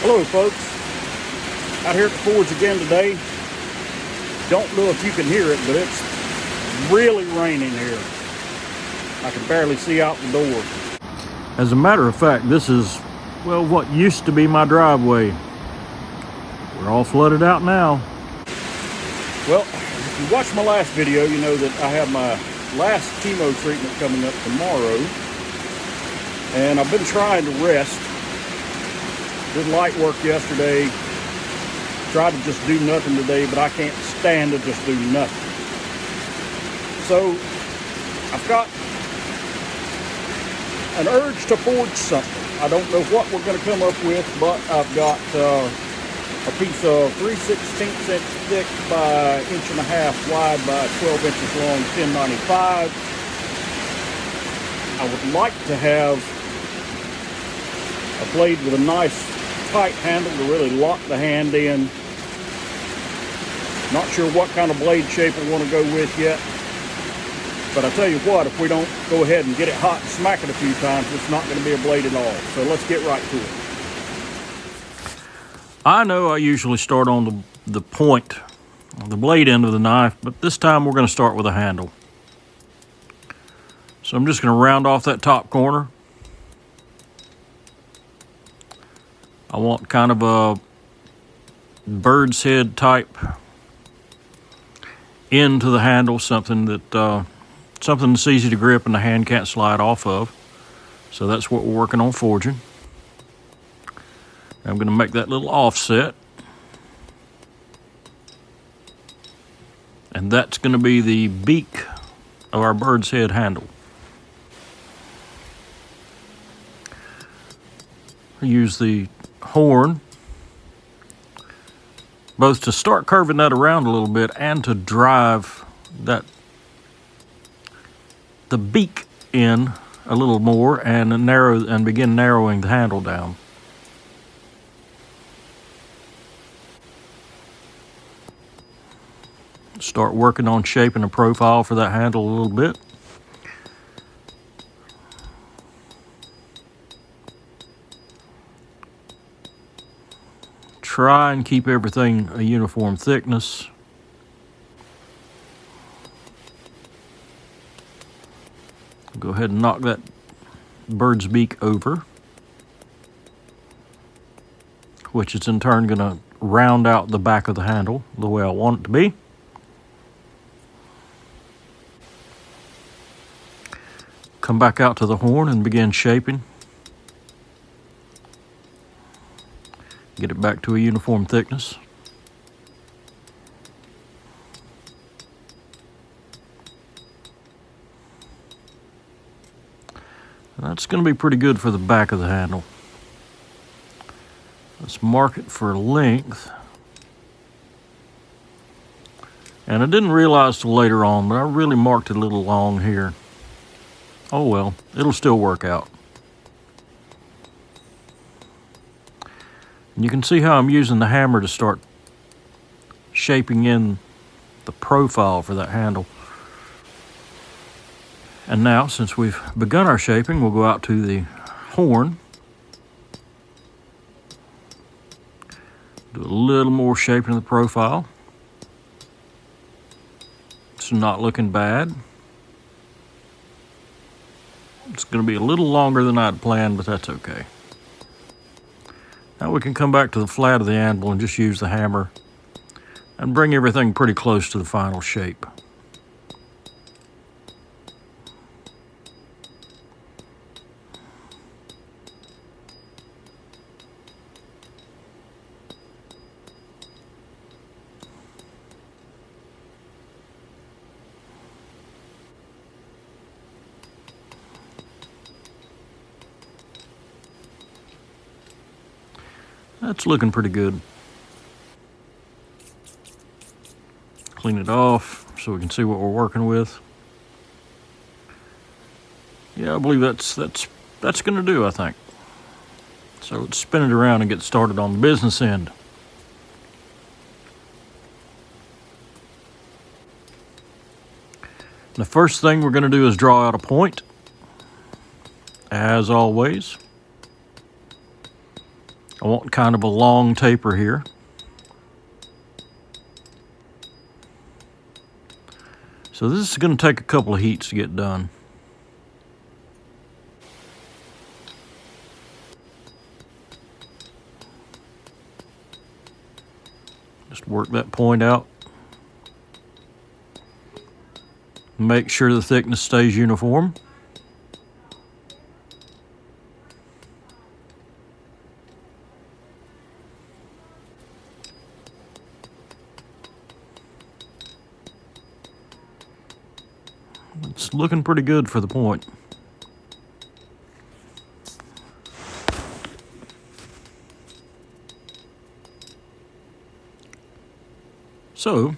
Hello folks, out here at the forge again today. Don't know if you can hear it, but it's really raining here. I can barely see out the door. As a matter of fact, this is, well, what used to be my driveway. We're all flooded out now. Well, if you watched my last video, you know that I have my last chemo treatment coming up tomorrow. And I've been trying to rest. Did light work yesterday. Tried to just do nothing today, but I can't stand to just do nothing. So I've got an urge to forge something. I don't know what we're going to come up with, but I've got a piece of 3/16 inch thick by 1.5 inches wide by 12 inches long 1095. I would like to have a blade with a nice tight handle to really lock the hand in. Not sure what kind of blade shape I want to go with yet. But I tell you what, if we don't go ahead and get it hot and smack it a few times, it's not going to be a blade at all. So let's get right to it. I know I usually start on the point, the blade end of the knife, but this time we're going to start with a handle. So I'm just going to round off that top corner. I want kind of a bird's head type end to the handle, something that's easy to grip and the hand can't slide off of. So that's what we're working on forging. I'm going to make that little offset. And that's going to be the beak of our bird's head handle. I use the horn both to start curving that around a little bit and to drive the beak in a little more and begin narrowing the handle down. Start working on shaping a profile for that handle a little bit. Try and keep everything a uniform thickness. Go ahead and knock that bird's beak over, which is in turn going to round out the back of the handle the way I want it to be. Come back out to the horn and begin shaping. Get it back to a uniform thickness. And that's going to be pretty good for the back of the handle. Let's mark it for length. And I didn't realize till later on, but I really marked it a little long here. Oh well, it'll still work out. And you can see how I'm using the hammer to start shaping in the profile for that handle. And now, since we've begun our shaping, we'll go out to the horn. Do a little more shaping of the profile. It's not looking bad. It's going to be a little longer than I'd planned, but that's okay. Now we can come back to the flat of the anvil and just use the hammer and bring everything pretty close to the final shape. That's looking pretty good. Clean it off so we can see what we're working with. Yeah, I believe that's going to do, I think. So let's spin it around and get started on the business end. The first thing we're going to do is draw out a point, as always. I want kind of a long taper here. So this is going to take a couple of heats to get done. Just work that point out. Make sure the thickness stays uniform. It's looking pretty good for the point. So,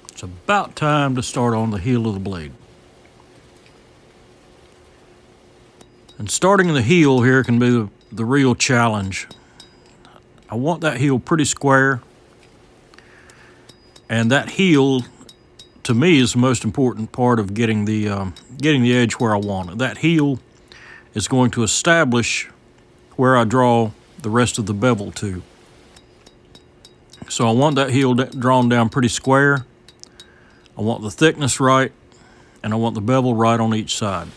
it's about time to start on the heel of the blade. And starting the heel here can be the real challenge. I want that heel pretty square. And that heel, to me, is the most important part of getting the edge where I want it. That heel is going to establish where I draw the rest of the bevel to. So I want that heel drawn down pretty square. I want the thickness right, and I want the bevel right on each side.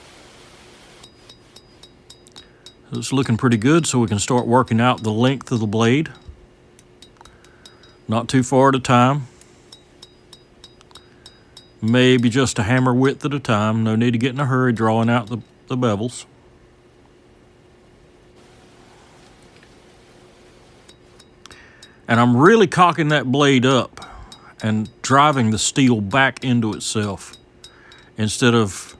It's looking pretty good, so we can start working out the length of the blade. Not too far at a time. Maybe just a hammer width at a time. No need to get in a hurry drawing out the bevels. And I'm really cocking that blade up and driving the steel back into itself instead of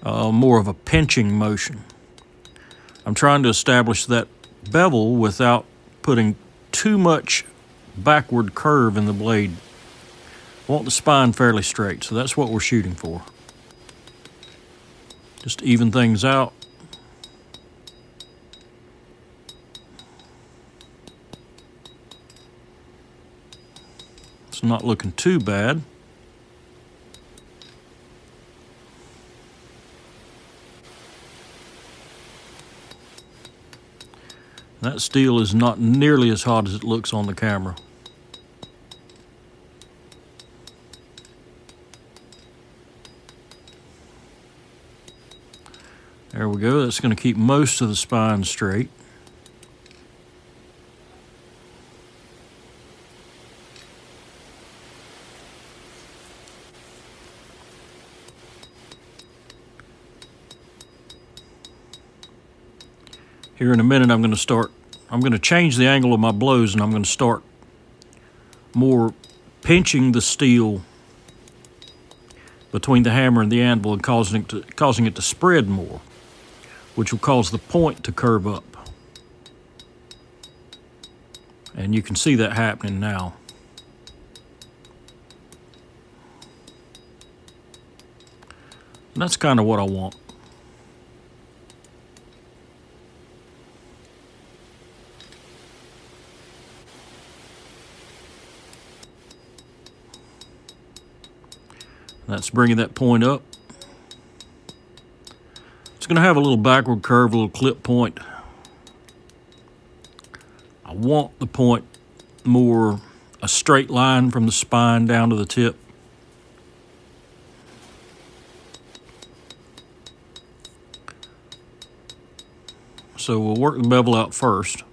more of a pinching motion. I'm trying to establish that bevel without putting too much backward curve in the blade. I want the spine fairly straight, so that's what we're shooting for. Just even things out. It's not looking too bad. That steel is not nearly as hot as it looks on the camera. There we go. That's going to keep most of the spine straight. Here in a minute, I'm going to change the angle of my blows, and I'm going to start more pinching the steel between the hammer and the anvil and causing it to spread more, which will cause the point to curve up. And you can see that happening now. And that's kind of what I want. That's bringing that point up. It's going to have a little backward curve, a little clip point. I want the point more a straight line from the spine down to the tip. So we'll work the bevel out first.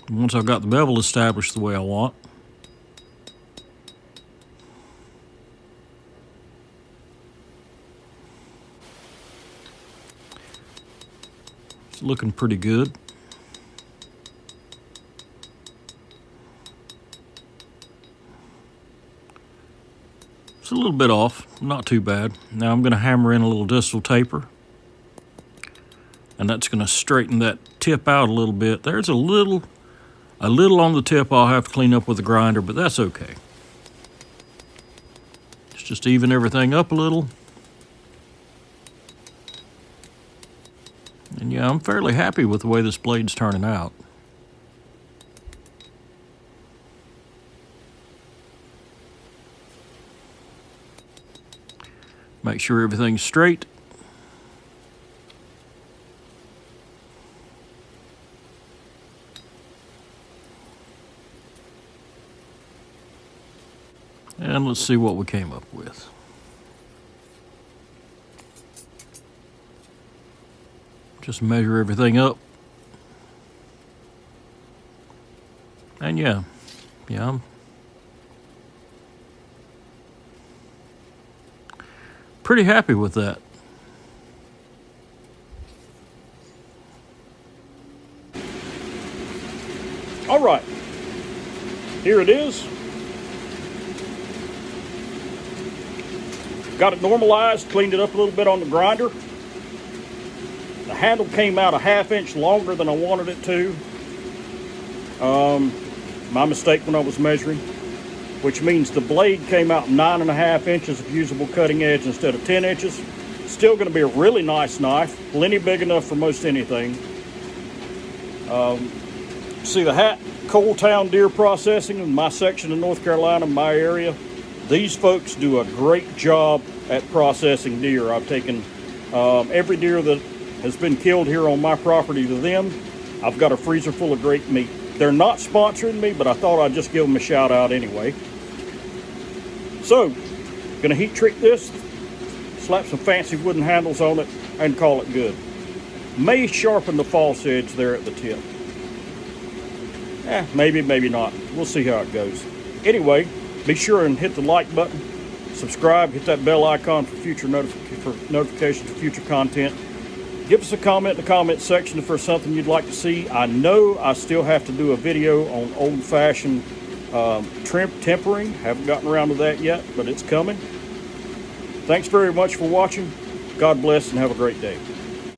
Once I've got the bevel established the way I want, it's looking pretty good. It's a little bit off, not too bad. Now I'm going to hammer in a little distal taper, and that's going to straighten that tip out a little bit. There's a little on the tip I'll have to clean up with the grinder, but that's okay. It's just even everything up a little. And yeah, I'm fairly happy with the way this blade's turning out. Make sure everything's straight. And let's see what we came up with. Just measure everything up. And yeah, I'm pretty happy with that. All right, here it is. Got it normalized, cleaned it up a little bit on the grinder. The handle came out a 1/2 inch longer than I wanted it to. My mistake when I was measuring, which means the blade came out 9.5 inches of usable cutting edge instead of 10 inches. Still going to be a really nice knife, plenty big enough for most anything. See the Hat Coal Town Deer Processing in my section of North Carolina, my area. These folks do a great job at processing deer. I've taken every deer that has been killed here on my property to them. I've got a freezer full of great meat. They're not sponsoring me, but I thought I'd just give them a shout out anyway. So, gonna heat treat this, slap some fancy wooden handles on it, and call it good. May sharpen the false edge there at the tip. Maybe, maybe not. We'll see how it goes. Anyway, be sure and hit the like button, subscribe, hit that bell icon for future notifications of future content. Give us a comment in the comment section if there's something you'd like to see. I know I still have to do a video on old-fashioned tempering. Haven't gotten around to that yet, but it's coming. Thanks very much for watching. God bless and have a great day.